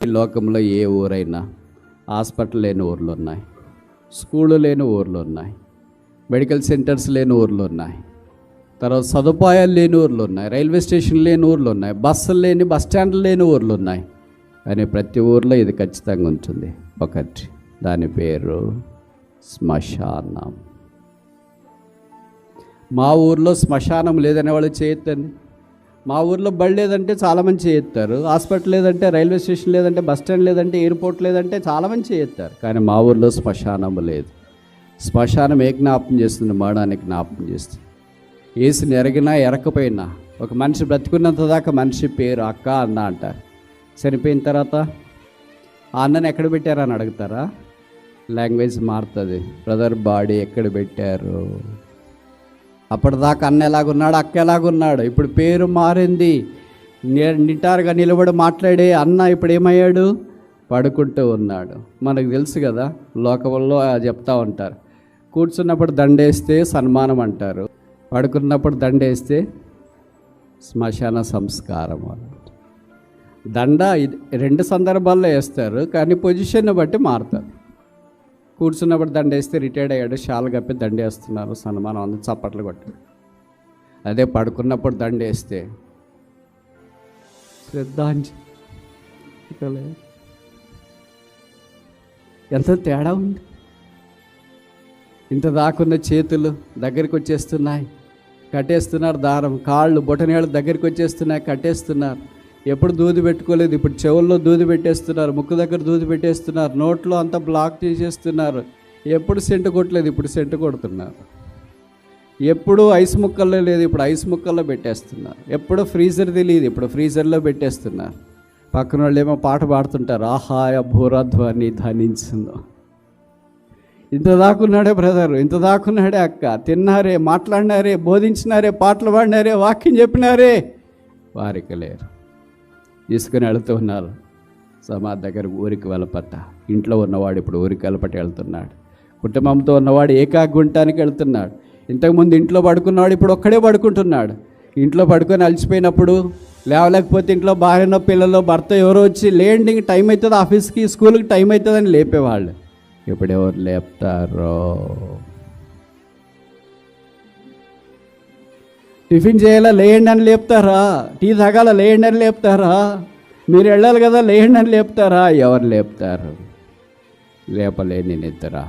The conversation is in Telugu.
ఈ లోకంలో ఏ ఊరైనా హాస్పిటల్ లేని ఊర్లు ఉన్నాయి, స్కూళ్ళు లేని ఊర్లు ఉన్నాయి, మెడికల్ సెంటర్స్ లేని ఊర్లు ఉన్నాయి, తర్వాత సదుపాయాలు లేని ఊర్లు ఉన్నాయి, రైల్వే స్టేషన్ లేని ఊర్లు ఉన్నాయి, బస్సులు లేని బస్ స్టాండ్లు లేని ఊర్లు ఉన్నాయి. కానీ ప్రతి ఊర్లో ఇది ఖచ్చితంగా ఉంటుంది. ఒకటి, దాని పేరు శ్మశానం. మా ఊర్లో శ్మశానం లేదనే వాళ్ళు చేయొద్దండి. మా ఊర్లో బడి లేదంటే చాలామంది చేయొత్తారు, హాస్పిటల్ లేదంటే, రైల్వే స్టేషన్ లేదంటే, బస్ స్టాండ్ లేదంటే, ఎయిర్పోర్ట్ లేదంటే చాలామంది చేయొత్తారు. కానీ మా ఊర్లో శ్మశానం లేదు. శ్మశానం ఏ జ్ఞాపకం చేస్తుంది? మరణానికి జ్ఞాపకం చేస్తుంది. ఏసుని ఎరగినా ఎరకపోయినా ఒక మనిషి బ్రతికున్నంత దాకా మనిషి పేరు అక్క అన్న అంటారు. చనిపోయిన తర్వాత ఆ అన్నని ఎక్కడ పెట్టారని అడుగుతారా? లాంగ్వేజ్ మారుతుంది. బ్రదర్ బాడీ ఎక్కడ పెట్టారు? అప్పటిదాకా అన్న ఎలాగున్నాడు, అక్క ఎలాగున్నాడు, ఇప్పుడు పేరు మారింది. నిటారుగా నిలబడి మాట్లాడే అన్న ఇప్పుడు ఏమయ్యాడు? పడుకుంటూ ఉన్నాడు. మనకు తెలుసు కదా, లోకంలో చెప్తా ఉంటారు, కూర్చున్నప్పుడు దండేస్తే సన్మానం అంటారు, పడుకున్నప్పుడు దండేస్తే శ్మశాన సంస్కారం అన్నమాట. దండ రెండు సందర్భాల్లో వేస్తారు, కానీ పొజిషన్ని బట్టి మారుతారు. కూర్చున్నప్పుడు దండేస్తే రిటైర్డ్ అయ్యాడు, షాల్ కప్పి దండేస్తున్నారు, సన్మానం అందరూ చప్పట్లు కొట్టారు. అదే పడుకున్నప్పుడు దండేస్తే శ్రద్ధాంజలి. ఎంత తేడా ఉంది. ఇంత దాకున్న చేతులు దగ్గరికి వచ్చేస్తున్నాయి, కట్టేస్తున్నారు దారం. కాళ్ళు బొటనేళ్ళు దగ్గరికి వచ్చేస్తున్నాయి, కట్టేస్తున్నారు. ఎప్పుడు దూది పెట్టుకోలేదు, ఇప్పుడు చెవుల్లో దూది పెట్టేస్తున్నారు, ముక్కు దగ్గర దూది పెట్టేస్తున్నారు, నోట్లో అంతా బ్లాక్ చేసేస్తున్నారు. ఎప్పుడు సెంటు కొట్టలేదు, ఇప్పుడు సెంటు కొడుతున్నారు. ఎప్పుడు ఐస్ ముక్కల్లో లేదు, ఇప్పుడు ఐస్ ముక్కల్లో పెట్టేస్తున్నారు. ఎప్పుడు ఫ్రీజర్ తెలియదు, ఇప్పుడు ఫ్రీజర్లో పెట్టేస్తున్నారు. పక్కన వాళ్ళు ఏమో పాట పాడుతుంటారు, ఆహాయ భూరధ్వని ధనించిందో. ఇంత దాకున్నాడే బ్రదరు, ఇంత దాకున్నాడే అక్క, తిన్నారే, మాట్లాడినారే, బోధించినారే, పాటలు పాడినారే, వాక్యం చెప్పినారే, వారికి లేరు. తీసుకుని వెళుతూ ఉన్నారు సమాధి దగ్గర. ఊరికి వెళ్ళపట్ట. ఇంట్లో ఉన్నవాడు ఇప్పుడు ఊరికి వెళ్ళపట్టి వెళ్తున్నాడు. కుటుంబంతో ఉన్నవాడు ఏకాగుంటానికి వెళ్తున్నాడు. ఇంతకుముందు ఇంట్లో పడుకున్నవాడు ఇప్పుడు ఒక్కడే పడుకుంటున్నాడు. ఇంట్లో పడుకొని అలసిపోయినప్పుడు, లేవలేకపోతే ఇంట్లో భార్యనో పిల్లలు భర్త ఎవరో వచ్చి లేండి టైం అవుతుంది, ఆఫీస్కి స్కూల్కి టైం అవుతుందని లేపేవాళ్ళు. ఇప్పుడు ఎవరు లేపుతారో? టిఫిన్ చేయాలా, లేయండి అని లేపుతారా? టీ తాగాల, లేయండి అని లేపుతారా? మీరు వెళ్ళాలి కదా, లేయండి అని లేపుతారా? ఎవరు లేపుతారు? లేపలేని నిద్ర.